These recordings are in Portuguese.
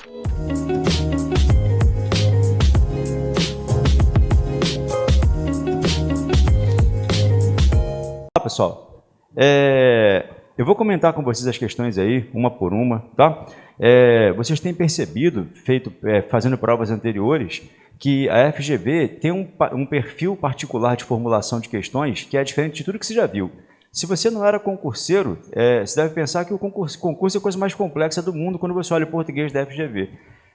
Olá, pessoal. Eu vou comentar com vocês as questões aí, uma por uma, tá? Vocês têm percebido, fazendo provas anteriores, que a FGV tem um perfil particular de formulação de questões que é diferente de tudo que você já viu. Se você não era concurseiro, você deve pensar que o concurso é a coisa mais complexa do mundo quando você olha o português da FGV.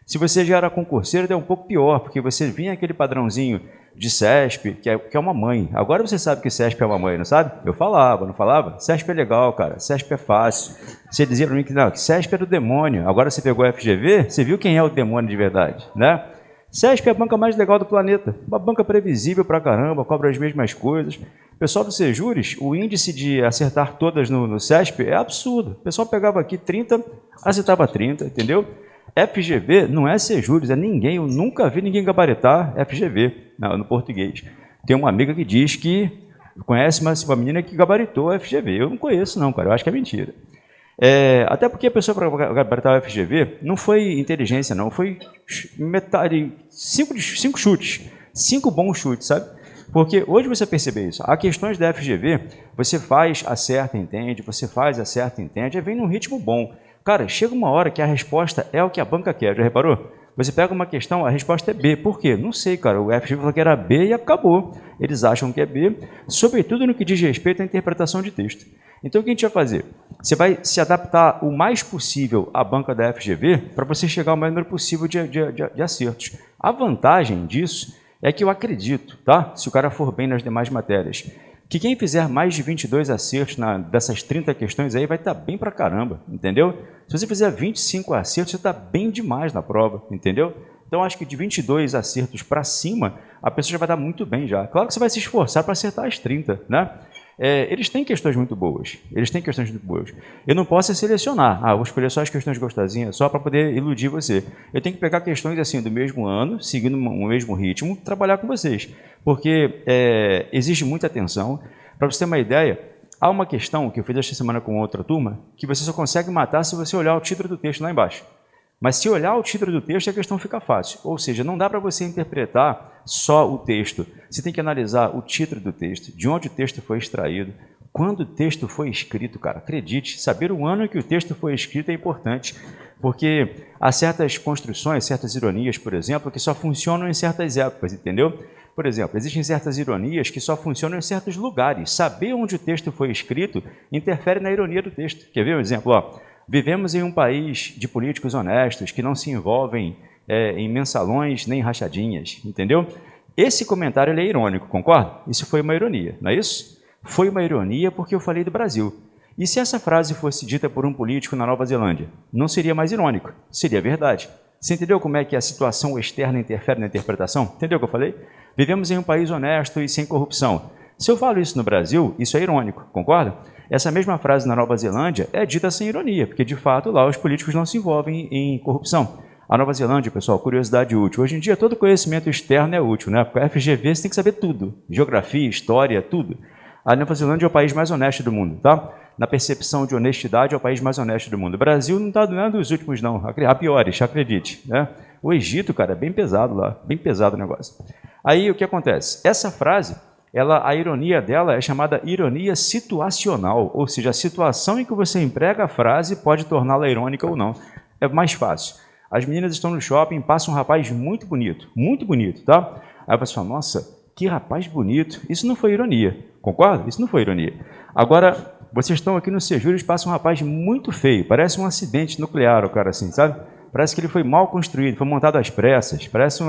Se você já era concurseiro, é um pouco pior, porque você vinha aquele padrãozinho de CESP, que é uma mãe. Agora você sabe que CESP é uma mãe, não sabe? Eu falava, não falava? CESP é legal, cara. CESP é fácil. Você dizia para mim que não, que CESP é do demônio. Agora você pegou a FGV, você viu quem é o demônio de verdade, né? CESP é a banca mais legal do planeta. Uma banca previsível pra caramba, cobra as mesmas coisas. O pessoal do Sejures, o índice de acertar todas no CESP é absurdo. O pessoal pegava aqui 30, acertava 30, entendeu? FGV não é Sejures, é ninguém. Eu nunca vi ninguém gabaritar FGV no português. Tem uma amiga que diz que conhece uma menina que gabaritou a FGV. Eu não conheço não, cara. Eu acho que é mentira. Até porque a pessoa para gabaritar o FGV não foi inteligência, não. Foi metade, 5 chutes. 5 bons chutes, sabe? Porque hoje você percebe isso. Há questões da FGV, você faz, acerta, entende. Você faz, acerta, entende. Aí vem num ritmo bom. Cara, chega uma hora que a resposta é o que a banca quer, já reparou? Você pega uma questão, a resposta é B. Por quê? Não sei, cara. O FGV falou que era B e acabou. Eles acham que é B, sobretudo no que diz respeito à interpretação de texto. Então, o que a gente vai fazer? Você vai se adaptar o mais possível à banca da FGV para você chegar ao maior número possível de acertos. A vantagem disso é que eu acredito, tá? Se o cara for bem nas demais matérias, que quem fizer mais de 22 acertos dessas 30 questões aí vai estar bem pra caramba, entendeu? Se você fizer 25 acertos, você está bem demais na prova, entendeu? Então, acho que de 22 acertos para cima, a pessoa já vai dar muito bem já. Claro que você vai se esforçar para acertar as 30, né? Eles têm questões muito boas. Eu não posso selecionar. Vou escolher só as questões gostosinhas, só para poder iludir você. Eu tenho que pegar questões assim do mesmo ano, seguindo o mesmo ritmo, trabalhar com vocês. Porque exige muita atenção. Para você ter uma ideia, há uma questão que eu fiz esta semana com outra turma, que você só consegue matar se você olhar o título do texto lá embaixo. Mas se olhar o título do texto, a questão fica fácil. Ou seja, não dá para você interpretar só o texto. Você tem que analisar o título do texto, de onde o texto foi extraído, quando o texto foi escrito, cara. Acredite, saber o ano em que o texto foi escrito é importante, porque há certas construções, certas ironias, por exemplo, que só funcionam em certas épocas, entendeu? Por exemplo, existem certas ironias que só funcionam em certos lugares. Saber onde o texto foi escrito interfere na ironia do texto. Quer ver um exemplo? Vivemos em um país de políticos honestos que não se envolvem em mensalões nem rachadinhas, entendeu? Esse comentário ele é irônico, concorda? Isso foi uma ironia, não é isso? Foi uma ironia porque eu falei do Brasil. E se essa frase fosse dita por um político na Nova Zelândia? Não seria mais irônico, seria verdade. Você entendeu como é que a situação externa interfere na interpretação? Entendeu o que eu falei? Vivemos em um país honesto e sem corrupção. Se eu falo isso no Brasil, isso é irônico, concorda? Essa mesma frase na Nova Zelândia é dita sem ironia, porque de fato lá os políticos não se envolvem em corrupção. A Nova Zelândia, pessoal, curiosidade útil. Hoje em dia todo conhecimento externo é útil, né? Porque a FGV você tem que saber tudo, geografia, história, tudo. A Nova Zelândia é o país mais honesto do mundo, tá? Na percepção de honestidade é o país mais honesto do mundo. O Brasil não está dos últimos não, há piores, acredite, né? O Egito, cara, é bem pesado lá, bem pesado o negócio. Aí o que acontece? Essa frase, a ironia dela é chamada ironia situacional, ou seja, a situação em que você emprega a frase pode torná-la irônica ou não. É mais fácil. As meninas estão no shopping, passa um rapaz muito bonito, tá? Aí você fala, nossa, que rapaz bonito. Isso não foi ironia, concorda? Isso não foi ironia. Agora, vocês estão aqui no Sejures, passa um rapaz muito feio, parece um acidente nuclear, o cara assim, sabe? Parece que ele foi mal construído, foi montado às pressas, parece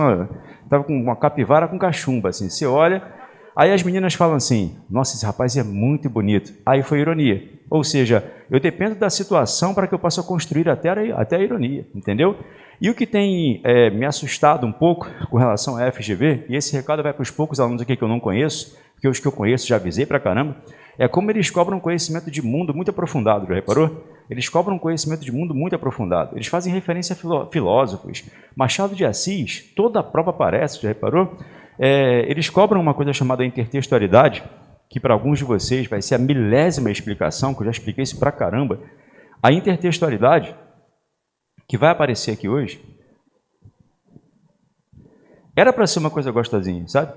estava com uma capivara com cachumba, assim. Você olha, aí as meninas falam assim, nossa, esse rapaz é muito bonito. Aí foi ironia. Ou seja, eu dependo da situação para que eu possa construir até a ironia, entendeu? E o que tem me assustado um pouco com relação à FGV, e esse recado vai para os poucos alunos aqui que eu não conheço, porque os que eu conheço já avisei pra caramba, é como eles cobram conhecimento de mundo muito aprofundado, já reparou? Eles cobram conhecimento de mundo muito aprofundado. Eles fazem referência a filósofos. Machado de Assis, toda a prova aparece, já reparou? Eles cobram uma coisa chamada intertextualidade, que para alguns de vocês vai ser a milésima explicação, que eu já expliquei isso pra caramba. A intertextualidade, que vai aparecer aqui hoje, Era para ser uma coisa gostosinha, sabe?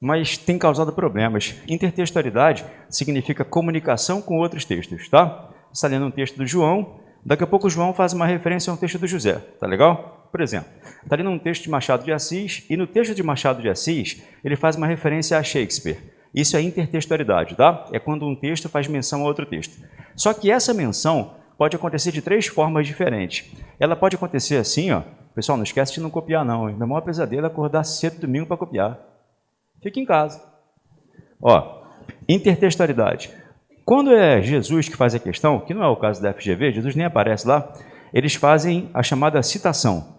Mas tem causado problemas. Intertextualidade significa comunicação com outros textos, tá? Você está lendo um texto do João, daqui a pouco o João faz uma referência a um texto do José, tá legal? Por exemplo, está lendo um texto de Machado de Assis, e no texto de Machado de Assis, ele faz uma referência a Shakespeare. Isso é intertextualidade, tá? É quando um texto faz menção a outro texto. Só que essa menção pode acontecer de 3 formas diferentes. Ela pode acontecer assim, ó. Pessoal, não esquece de não copiar não, hein? Meu maior pesadelo é acordar cedo domingo para copiar. Fique em casa. Ó, intertextualidade. Quando é Jesus que faz a questão, que não é o caso da FGV, Jesus nem aparece lá, eles fazem a chamada citação.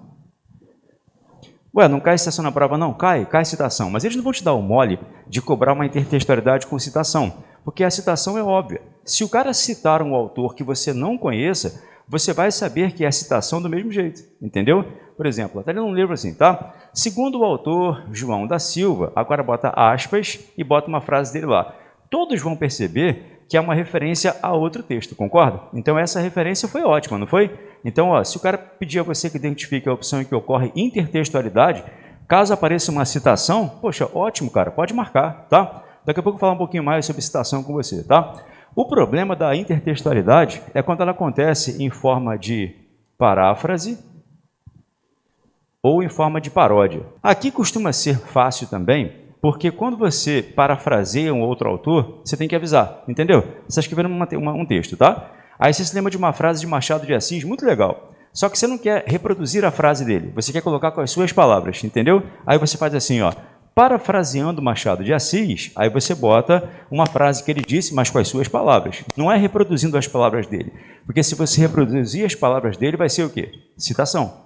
Ué, não cai citação na prova? Não, cai citação. Mas eles não vão te dar o mole de cobrar uma intertextualidade com citação, porque a citação é óbvia. Se o cara citar um autor que você não conheça, você vai saber que é citação do mesmo jeito, entendeu? Por exemplo, está lendo um livro assim, tá? Segundo o autor João da Silva, agora bota aspas e bota uma frase dele lá. Todos vão perceber que é uma referência a outro texto, concorda? Então essa referência foi ótima, não foi? Então, ó, se o cara pedir a você que identifique a opção em que ocorre intertextualidade, caso apareça uma citação, poxa, ótimo, cara, pode marcar, tá? Daqui a pouco eu vou falar um pouquinho mais sobre citação com você, tá? O problema da intertextualidade é quando ela acontece em forma de paráfrase ou em forma de paródia. Aqui costuma ser fácil também, porque quando você parafraseia um outro autor, você tem que avisar, entendeu? Você está escrevendo um texto, tá? Aí você se lembra de uma frase de Machado de Assis, muito legal. Só que você não quer reproduzir a frase dele, você quer colocar com as suas palavras, entendeu? Aí você faz assim, ó, parafraseando Machado de Assis, aí você bota uma frase que ele disse, mas com as suas palavras. Não é reproduzindo as palavras dele, porque se você reproduzir as palavras dele, vai ser o quê? Citação.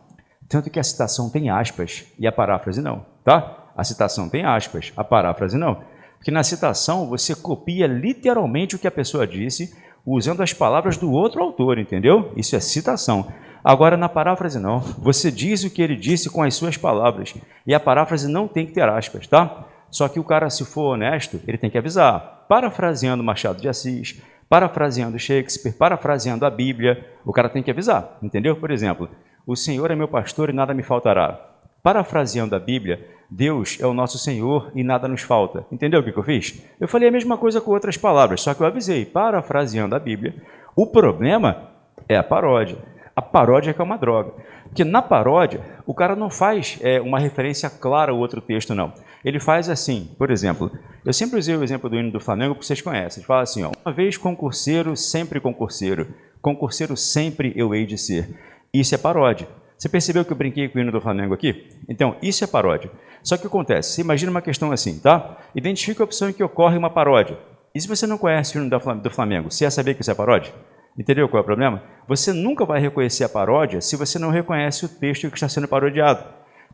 Tanto que a citação tem aspas e a paráfrase não, tá? A citação tem aspas, a paráfrase não. Porque na citação você copia literalmente o que a pessoa disse, usando as palavras do outro autor, entendeu? Isso é citação. Agora, na paráfrase não. Você diz o que ele disse com as suas palavras. E a paráfrase não tem que ter aspas, tá? Só que o cara, se for honesto, ele tem que avisar. Parafraseando Machado de Assis, parafraseando Shakespeare, parafraseando a Bíblia, o cara tem que avisar, entendeu? Por exemplo, o Senhor é meu pastor e nada me faltará. Parafraseando a Bíblia, Deus é o nosso Senhor e nada nos falta. Entendeu o que eu fiz? Eu falei a mesma coisa com outras palavras, só que eu avisei, parafraseando a Bíblia. O problema é a paródia. A paródia que é uma droga. Porque na paródia, o cara não faz uma referência clara ao outro texto, não. Ele faz assim, por exemplo, eu sempre usei o exemplo do hino do Flamengo, porque vocês conhecem. Ele fala assim, ó, uma vez concurseiro, sempre concurseiro sempre eu hei de ser. Isso é paródia. Você percebeu que eu brinquei com o hino do Flamengo aqui? Então, isso é paródia. Só que o que acontece? Você imagina uma questão assim, tá? Identifique a opção em que ocorre uma paródia. E se você não conhece o hino do Flamengo, você ia saber que isso é paródia? Entendeu qual é o problema? Você nunca vai reconhecer a paródia se você não reconhece o texto que está sendo parodiado.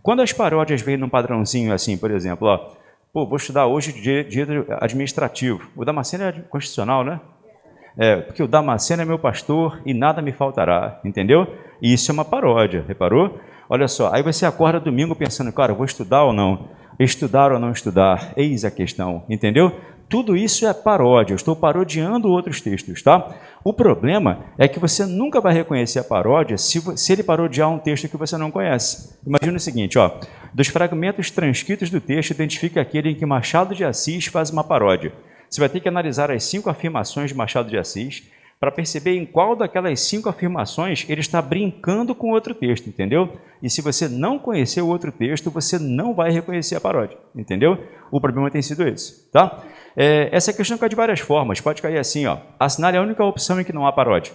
Quando as paródias vêm num padrãozinho assim, por exemplo, ó, pô, vou estudar hoje direito administrativo. O Damasceno é constitucional, né? Porque o Damasceno é meu pastor e nada me faltará, entendeu? E isso é uma paródia, reparou? Olha só, aí você acorda domingo pensando, cara, eu vou estudar ou não? Estudar ou não estudar? Eis a questão, entendeu? Tudo isso é paródia, eu estou parodiando outros textos, tá? O problema é que você nunca vai reconhecer a paródia se ele parodiar um texto que você não conhece. Imagina o seguinte, ó, dos fragmentos transcritos do texto, identifique aquele em que Machado de Assis faz uma paródia. Você vai ter que analisar as 5 afirmações de Machado de Assis para perceber em qual daquelas 5 afirmações ele está brincando com outro texto, entendeu? E se você não conhecer o outro texto, você não vai reconhecer a paródia, entendeu? O problema tem sido esse, tá? Essa questão cai de várias formas, pode cair assim, ó, assinar é a única opção em que não há paródia.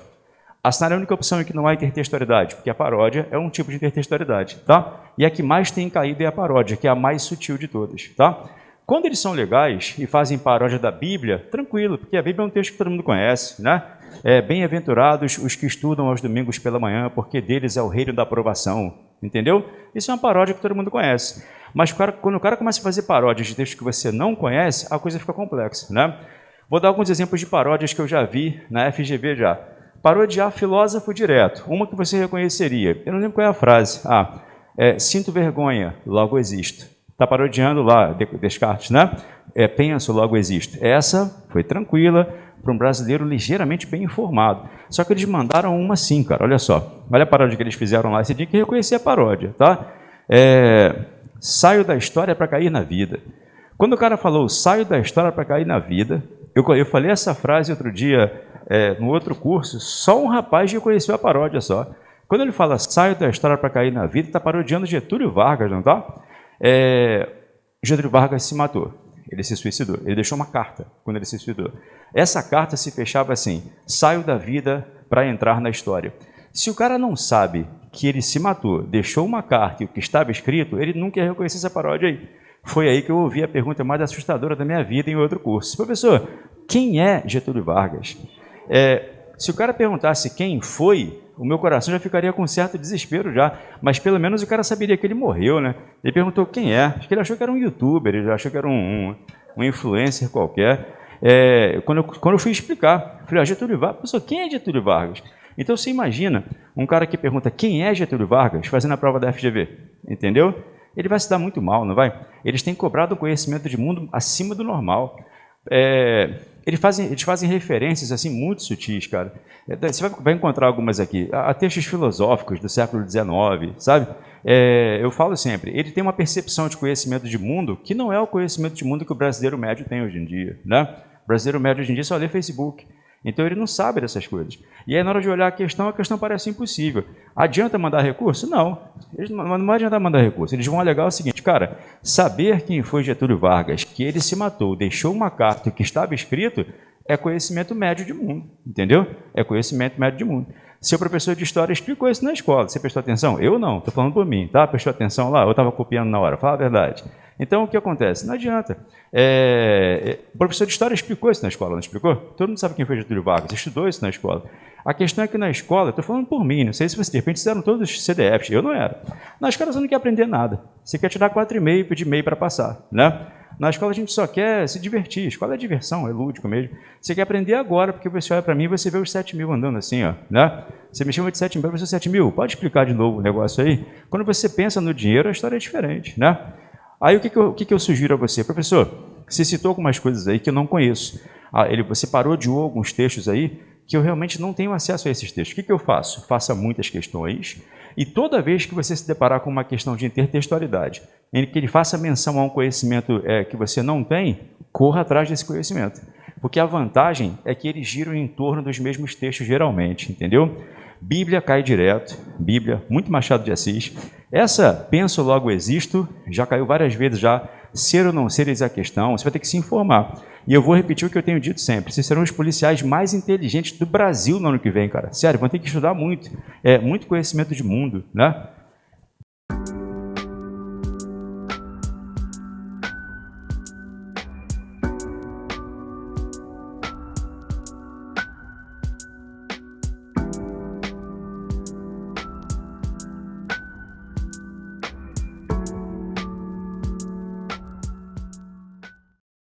Assinar é a única opção em que não há intertextualidade, porque a paródia é um tipo de intertextualidade, tá? E a que mais tem caído é a paródia, que é a mais sutil de todas, tá? Quando eles são legais e fazem paródia da Bíblia, tranquilo, porque a Bíblia é um texto que todo mundo conhece, né? Bem-aventurados os que estudam aos domingos pela manhã, porque deles é o reino da aprovação, entendeu? Isso é uma paródia que todo mundo conhece. Mas quando o cara começa a fazer paródias de textos que você não conhece, a coisa fica complexa, né? Vou dar alguns exemplos de paródias que eu já vi na FGV já. Parodiar filósofo direto, uma que você reconheceria. Eu não lembro qual é a frase. Sinto vergonha, logo existo. Está parodiando lá, Descartes, né? Penso, logo existo. Essa foi tranquila, para um brasileiro ligeiramente bem informado. Só que eles mandaram uma assim, cara, olha só. Olha a paródia que eles fizeram lá, você tinha que reconhecer a paródia, tá? saio da história para cair na vida. Quando o cara falou, saio da história para cair na vida, eu falei essa frase outro dia, no outro curso, só um rapaz reconheceu a paródia só. Quando ele fala, saio da história para cair na vida, está parodiando Getúlio Vargas, não tá? Getúlio Vargas se matou, ele se suicidou, ele deixou uma carta quando ele se suicidou. Essa carta se fechava assim, saio da vida para entrar na história. Se o cara não sabe que ele se matou, deixou uma carta e o que estava escrito, ele nunca ia reconhecer essa paródia aí. Foi aí que eu ouvi a pergunta mais assustadora da minha vida em outro curso. Professor, quem é Getúlio Vargas? Se o cara perguntasse quem foi, o meu coração já ficaria com certo desespero já, mas pelo menos o cara saberia que ele morreu, né? Ele perguntou quem é, acho que ele achou que era um youtuber, ele achou que era um influencer qualquer. Quando eu fui explicar, eu falei, Getúlio Vargas, professor, quem é Getúlio Vargas? Então você imagina um cara que pergunta quem é Getúlio Vargas fazendo a prova da FGV, entendeu? Ele vai se dar muito mal, não vai? Eles têm cobrado um conhecimento de mundo acima do normal. Eles fazem referências assim muito sutis, cara. Você vai encontrar algumas aqui. Há textos filosóficos do século XIX, sabe? Eu falo sempre, ele tem uma percepção de conhecimento de mundo que não é o conhecimento de mundo que o brasileiro médio tem hoje em dia, né? O brasileiro médio hoje em dia só lê Facebook. Então ele não sabe dessas coisas. E aí na hora de olhar a questão parece impossível. Adianta mandar recurso? Não. Não adianta mandar recurso. Eles vão alegar o seguinte, cara, saber quem foi Getúlio Vargas, que ele se matou, deixou uma carta que estava escrito, é conhecimento médio de mundo, entendeu? É conhecimento médio de mundo. Seu professor de história explicou isso na escola. Você prestou atenção? Eu não, estou falando por mim, tá? Prestou atenção lá? Eu estava copiando na hora, fala a verdade. Então, o que acontece? Não adianta. O professor de história explicou isso na escola, não explicou? Todo mundo sabe quem foi Getúlio Vargas, estudou isso na escola. A questão é que na escola, estou falando por mim, não sei se você, de repente, fizeram todos os CDFs, eu não era. Na escola você não quer aprender nada. Você quer tirar 4,5 e pedir meio para passar, né? Na escola a gente só quer se divertir, a escola é diversão, é lúdico mesmo. Você quer aprender agora, porque você olha para mim e você vê os 7 mil andando assim, ó, né? Você me chama de 7 mil, professor 7 mil, pode explicar de novo o negócio aí? Quando você pensa no dinheiro, a história é diferente, né? Aí o que eu sugiro a você? Professor, você citou algumas coisas aí que eu não conheço. Você parodiou alguns textos aí que eu realmente não tenho acesso a esses textos. O que eu faço? Faça muitas questões e toda vez que você se deparar com uma questão de intertextualidade, em que ele faça menção a um conhecimento que você não tem, corra atrás desse conhecimento. Porque a vantagem é que eles giram em torno dos mesmos textos geralmente, entendeu? Bíblia cai direto, Bíblia, muito Machado de Assis. Essa penso logo existo, já caiu várias vezes já, ser ou não ser eis a questão, você vai ter que se informar. E eu vou repetir o que eu tenho dito sempre, vocês serão os policiais mais inteligentes do Brasil no ano que vem, cara. Sério, vão ter que estudar muito, muito conhecimento de mundo, né?